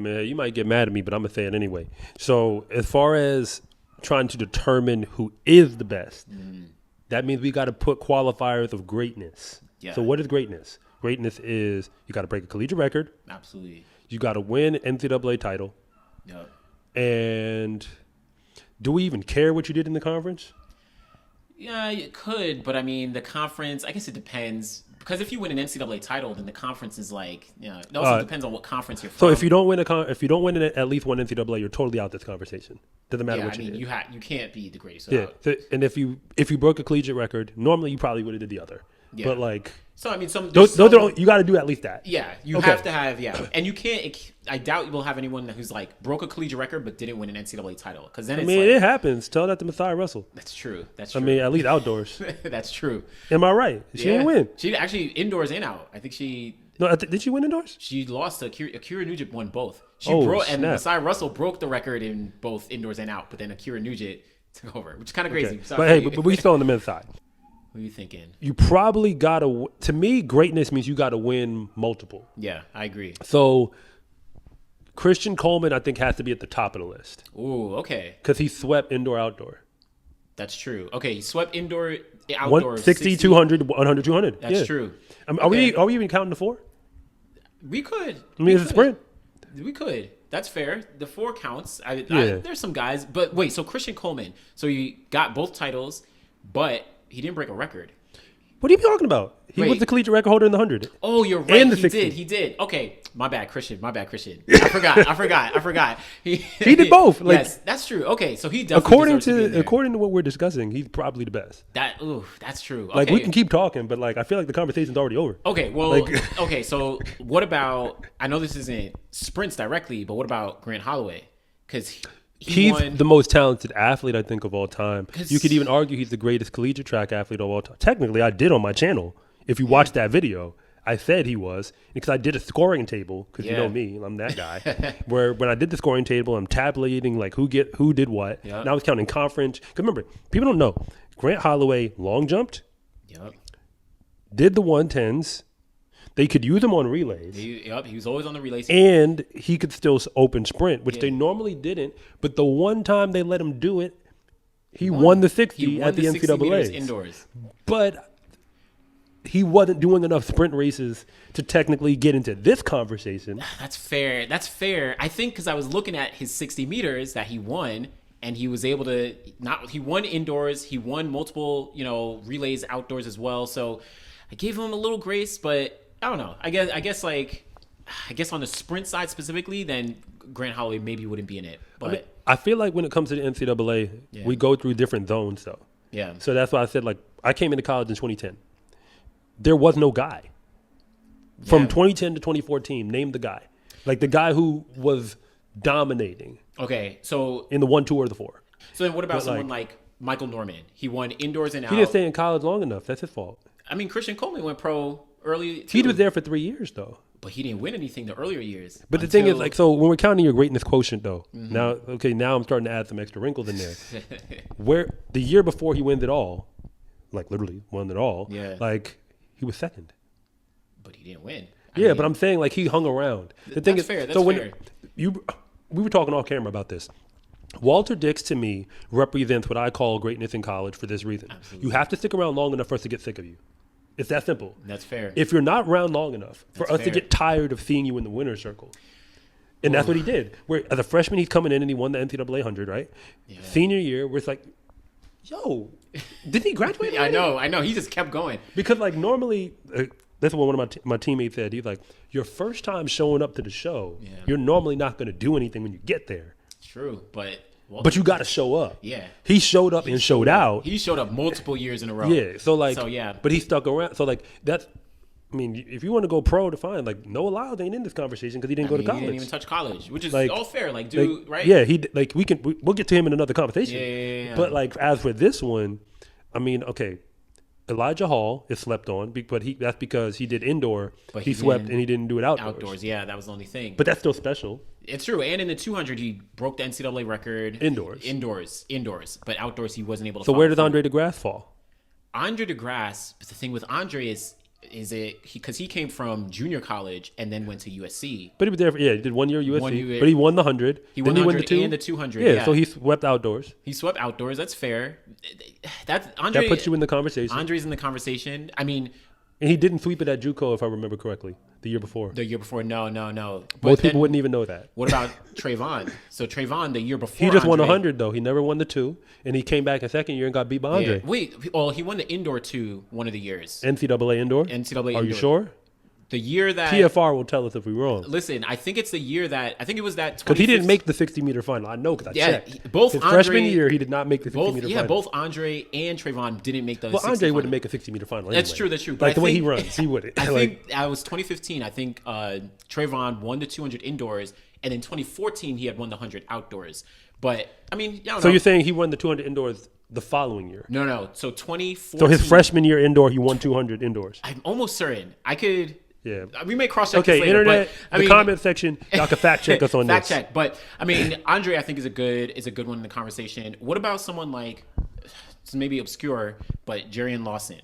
Man, you might get mad at me, but I'm gonna say it anyway. So as far as trying to determine who is the best, that means we got to put qualifiers of greatness. Yeah. So what is greatness? Greatness is you got to break a collegiate record. Absolutely. You got to win an NCAA title. Yep. And do we even care what you did in the conference? Yeah, you could, but I mean, the conference, I guess it depends. Because if you win an NCAA title, then the conference is like, it also depends on what conference you're from. So if you don't win at least one NCAA, you're totally out this conversation. Doesn't matter what you did. You can't be the greatest. Yeah, and if you broke a collegiate record, normally you probably would have did the other. Yeah. But like, so I mean, those you got to do at least that. Yeah, you have to have and you can't. I doubt you will have anyone who's like broke a collegiate record but didn't win an NCAA title because then it happens. Tell that to Messiah Russell. That's true. That's true. I mean, at least outdoors. That's true. Am I right? She didn't win. She actually indoors and out. I think she. No, did she win indoors? She lost to Akira Nugent. Won both. And Messiah Russell broke the record in both indoors and out, but then Akira Nugent took over, which is kind of crazy. Okay. But we still on the men's side. What are you thinking? You probably gotta. To me, greatness means you gotta win multiple. Yeah, I agree. So Christian Coleman, I think, has to be at the top of the list. Ooh, okay. Because he swept indoor, outdoor. That's true. Okay, he swept indoor, outdoor. 60, 200, 100, 200. That's true. Are we even counting the 4? We could. I mean, it's a sprint. We could. That's fair. The 4 counts. There's some guys. But wait, so Christian Coleman, so he got both titles, but he didn't break a record. What are you talking about? He was the collegiate record holder in the 100. Oh, you're right. And the he 60. He did. Okay. My bad, Christian. I forgot. He did both. Yes, that's true. Okay, so he definitely according to what we're discussing, he's probably the best. That's true. Okay. Like, we can keep talking, but like I feel like the conversation's already over. Okay, well, okay, so what about, I know this isn't sprints directly, but what about Grant Holloway? Because he's the most talented athlete, I think, of all time. You could even argue he's the greatest collegiate track athlete of all time. Technically, I did on my channel. If you watch that video, I said he was, because I did a scoring table, because you know me, I'm that guy, where when I did the scoring table, I'm tabulating like who did what. Yep. And I was counting conference. Because remember, people don't know, Grant Holloway long jumped, did the 110s. They could use him on relays. He was always on the relays. And he could still open sprint, which they normally didn't. But the one time they let him do it, he won the 60 at the NCAA. Indoors. But he wasn't doing enough sprint races to technically get into this conversation. That's fair. I think because I was looking at his 60 meters that he won, and he was able to he won indoors, he won multiple, relays outdoors as well. So I gave him a little grace, but I don't know. I guess on the sprint side specifically, then Grant Holloway maybe wouldn't be in it. But I feel like when it comes to the NCAA, we go through different zones though. Yeah. So that's why I said, like, I came into college in 2010. There was no guy. From 2010 to 2014, name the guy. Like the guy who was dominating. Okay, so in the 1, 2, or the 4. So then what about someone like Michael Norman? He won indoors and out. He didn't stay in college long enough. That's his fault. I mean, Christian Coleman went pro early too. He was there for 3 years though. But he didn't win anything the earlier years. But the thing is, like, so when we're counting your greatness quotient though, now I'm starting to add some extra wrinkles in there. Where the year before he wins it all, like literally won it all, like he was second. But he didn't win. But I'm saying, like, he hung around. The thing is, fair. That's so when fair. We were talking off camera about this. Walter Dix, to me, represents what I call greatness in college for this reason. Absolutely. You have to stick around long enough for us to get sick of you. It's that simple. That's fair. If you're not around long enough for us to get tired of seeing you in the winner's circle. And that's what he did. Where as a freshman, he's coming in and he won the NCAA 100, right? Yeah. Senior year, where it's like, yo, didn't he graduate? I know. He just kept going. Because, like, normally, that's what one of my teammates said. He's like, your first time showing up to the show, you're normally not going to do anything when you get there. True, but you got to show up. Yeah. He showed up and showed out. He showed up multiple years in a row. Yeah. But he stuck around. So, like, that's, I mean, if you want to go pro, to fine. Like, Noah Lyles ain't in this conversation because he didn't go to college. He didn't even touch college, which is like, all fair. Like, dude, right? Yeah. We'll get to him in another conversation. Yeah. But, like, as for this one, I mean, okay, Elijah Hall is slept on, but that's because he did indoor. But he swept and he didn't do it outdoors. Outdoors, yeah, that was the only thing. But that's still special. It's true. And in the 200, he broke the NCAA record. Indoors. But outdoors, he wasn't able to. So where does Andre DeGrasse fall? Andre DeGrasse, but the thing with Andre is is it because he came from junior college and then went to USC? But he was there. He did 1 year USC. 1 year. But he won the 100. He won the 100 and the 200. Yeah, so he swept outdoors. He swept outdoors. That's fair. That puts you in the conversation. Andre's in the conversation. I mean, and he didn't sweep it at JUCO, if I remember correctly, the year before. No. Most people wouldn't even know that. What about Trayvon? So Trayvon, the year before, he just won 100 though. He never won the 2, and he came back a second year and got beat by Andre. Yeah. Wait, well, he won the indoor 2 one of the years. NCAA indoor. Are you sure? The year that TFR will tell us if we're wrong. Listen, I think it's the year that I think it was that because he didn't make the 60-meter final. I know because I checked. Both his Andre, freshman year, he did not make the 60-meter final. Yeah, both Andre and Trayvon didn't make the. Well, Andre wouldn't make a 60-meter final. That's anyway. true. Like the way he runs, he wouldn't. I think that was 2015. I think Trayvon won the 200 indoors, and in 2014 he had won the 100 outdoors. But I mean, so you're saying he won the 200 indoors the following year? No. So 2014. So his freshman year indoor, he won 200 indoors. I'm almost certain. I could. Yeah, we may cross check. Okay, this later, internet, but, comment section, y'all can fact check us on fact this. check, but I mean, Andre, I think is a good one in the conversation. What about someone like, it's maybe obscure, but Jarian Lawson?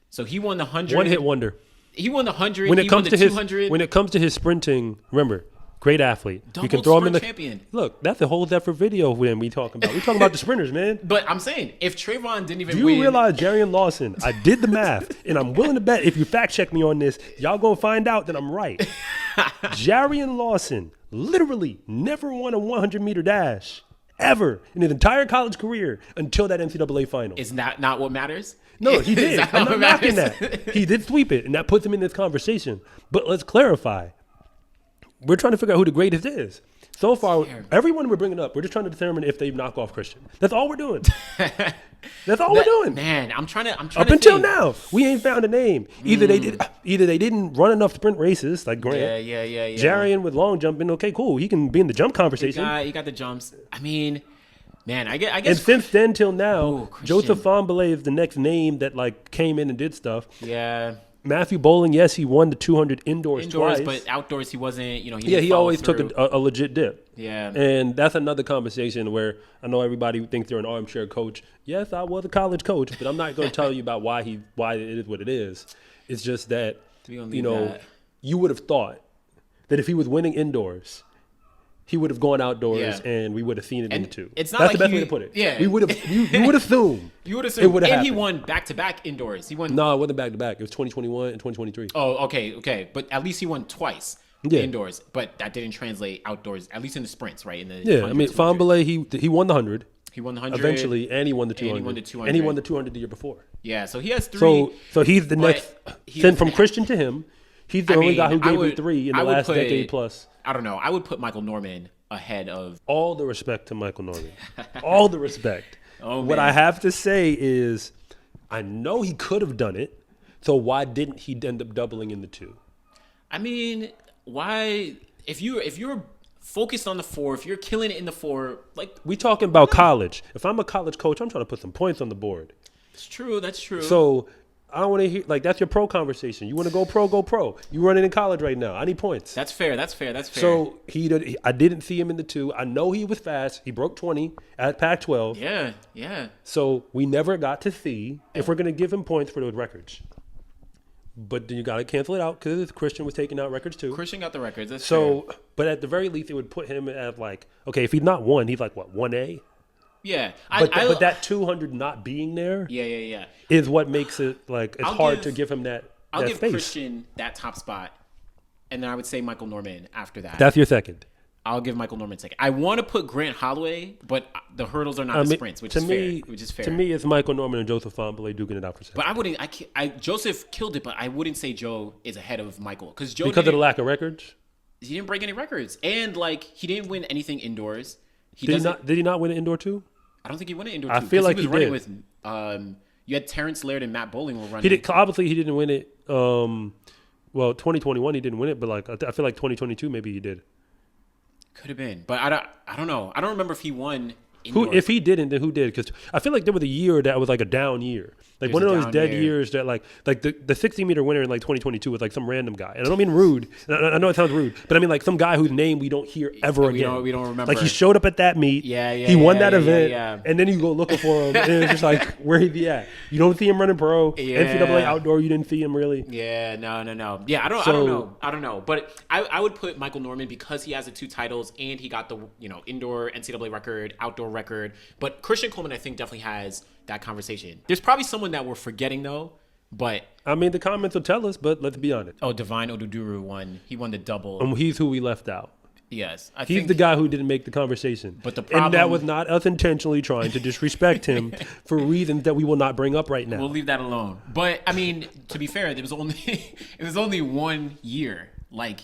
So he won the 100. One hit wonder. He won the 100. When it comes to 200. When it comes to his sprinting, remember. Great athlete. Double you can throw him in the champion. Look, that's a whole separate video when we talking about. We talking about the sprinters, man. But I'm saying if Trayvon didn't even win. win. Do you realize Jarian Lawson? I did the math, and I'm willing to bet if you fact check me on this, y'all gonna find out that I'm right. Jarian Lawson literally never won a 100-meter dash ever in his entire college career until that NCAA final. Is that not what matters? No, he did. I'm not knocking that. He did sweep it, and that puts him in this conversation. But let's clarify. We're trying to figure out who the greatest is. So far, everyone we're bringing up, we're just trying to determine if they knock off Christian. That's all we're doing. That's all we're doing. Man, I'm trying to Up until now, we ain't found a name. Either they didn't run enough sprint races like Grant. Yeah. Jarian with long jumping, okay, cool. He can be in the jump conversation. He got the jumps. I mean, man, I guess. And since then till now, Joseph Famblay is the next name that like came in and did stuff. Yeah. Matthew Bowling, yes, he won the 200 indoors twice. But outdoors he wasn't, he always took a legit dip. Yeah. And that's another conversation where I know everybody thinks they're an armchair coach. Yes, I was a college coach, but I'm not going to tell you about why it is what it is. It's just that, you would have thought that if he was winning indoors, he would have gone outdoors and we would have seen it in the 2. It's not That's like the best way to put it. Yeah. We would have you would assume. You would assume. It would have happened. He won back-to-back indoors. He won. No, it wasn't back-to-back. It was 2021 and 2023. Oh, okay. But at least he won twice indoors. But that didn't translate outdoors, at least in the sprints, right? I mean, Famblay, he won the 100. He won the 100 eventually, and he won the 200. And he won the 200 the year before. Yeah, so he has 3. So he's the next. Then from Christian to him, he's the only guy who gave me 3 in the last decade plus. I don't know. I would put Michael Norman ahead of. All the respect to Michael Norman. All the respect. Man. What I have to say is, I know he could have done it. So why didn't he end up doubling in the 2? I mean, why? If you're focused on the 4, if you're killing it in the 4, like we talking about college. If I'm a college coach, I'm trying to put some points on the board. It's true. That's true. So I don't want to hear that's your pro conversation. You want to go pro, go pro. You running in college right now. I need points. That's fair. So I didn't see him in the 2. I know he was fast. He broke 20 at Pac-12. Yeah. So we never got to see if we're going to give him points for those records. But then you got to cancel it out because Christian was taking out records too. Christian got the records. That's fair. But But at the very least, it would put him at okay, if he's not 1, he's like what, 1A? Yeah. But that 200 not being there is what makes it it's hard to give him that I'll give space. Christian that top spot, and then I would say Michael Norman after that. That's your second. I'll give Michael Norman second. I want to put Grant Holloway, but the hurdles are not the sprints, which is fair. To me, it's Michael Norman and Joseph Famblay duking it out for second. But I wouldn't. Joseph killed it, but I wouldn't say Joe is ahead of Michael because because of the lack of records. He didn't break any records, and he didn't win anything indoors. Did he not win an indoor 2? I don't think he won an indoor 2. I feel like he was running with. You had Terrence Laird and Matt Bowling were running. He did. Obviously, he didn't win it. Well, 2021 he didn't win it, but I feel like 2022 maybe he did. Could have been, but I don't know. I don't remember if he won Who, if he didn't, then who did? Because I feel like there was a year that was like a down year. Like one of those dead years that like the 60-meter winner in like 2022 was like some random guy. And I don't mean rude. I know it sounds rude, but I mean like some guy whose name we don't hear ever again. We don't remember. Like he showed up at that meet. He won that event. And then you go looking for him. And it's just like, where he be at? You don't see him running pro. NCAA outdoor, you didn't see him really. Yeah, no. Yeah, I don't know. But I would put Michael Norman because he has the 2 titles and he got the indoor NCAA record, outdoor record. But Christian Coleman, I think, definitely has that conversation. There's probably someone that we're forgetting though, but I mean the comments will tell us. But let's be honest. Oh, Divine Oduduru won. He won the double. And he's who we left out. Yes, he's the guy who didn't make the conversation. But the problem, and that was not us intentionally trying to disrespect him for reasons that we will not bring up right now. We'll leave that alone. But I mean, to be fair, it was only 1 year. Like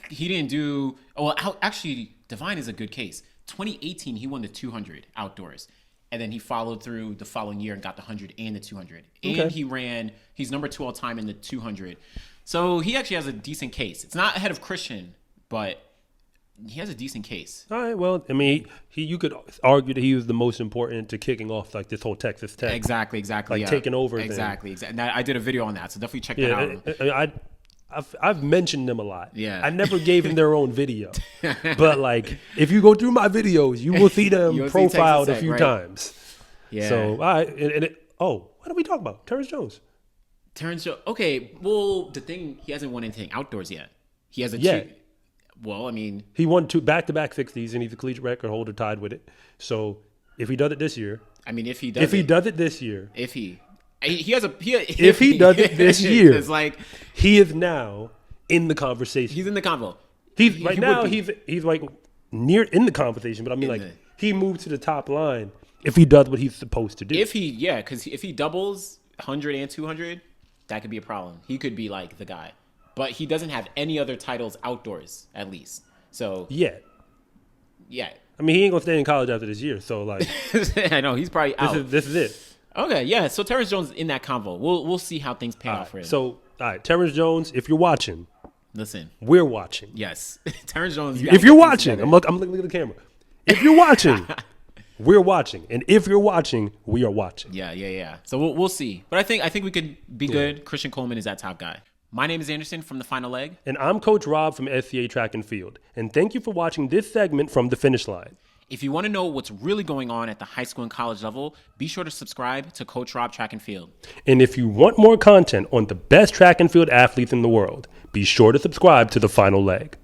he didn't do. Well, actually, Divine is a good case. 2018, he won the 200 outdoors. And then he followed through the following year and got the 100 and the 200. And he's number 2 all time in the 200. So he actually has a decent case. It's not ahead of Christian, but he has a decent case. All right. Well, I mean, you could argue that he was the most important to kicking off like this whole Texas Tech. Exactly. Like taking over. Exactly. And I did a video on that, so definitely check that out. I've mentioned them a lot. Yeah. I never gave them their own video. But like if you go through my videos, you will see them profiled a few times. Yeah. So what are we talking about? Terrence Jones. Okay. Well, the thing, he hasn't won anything outdoors yet. He has a well, I mean, he won 2 back-to-back 60s and he's a collegiate record holder tied with it. So if he does it this year, if he does it this year, it's like he is now in the conversation. He's in the convo. He's like near in the conversation, but I mean he moved to the top line if he does what he's supposed to do. Because if he doubles 100 and 200, that could be a problem. He could be like the guy, but he doesn't have any other titles outdoors at least. So yeah. I mean, he ain't gonna stay in college after this year, so like I know he's probably out. This is it. Okay, yeah. So Terrence Jones in that convo. We'll see how things pan out for him. So, all right, Terrence Jones, if you're watching, listen, we're watching. Yes, Terrence Jones. If you're watching, I'm looking at the camera. If you're watching, we're watching, and if you're watching, we are watching. Yeah. So we'll see, but I think we could be good. Christian Coleman is that top guy. My name is Anderson from The Final Leg. And I'm Coach Rob from SCA Track and Field. And thank you for watching this segment from The Finish Line. If you want to know what's really going on at the high school and college level, be sure to subscribe to Coach Rob Track and Field. And if you want more content on the best track and field athletes in the world, be sure to subscribe to The Final Leg.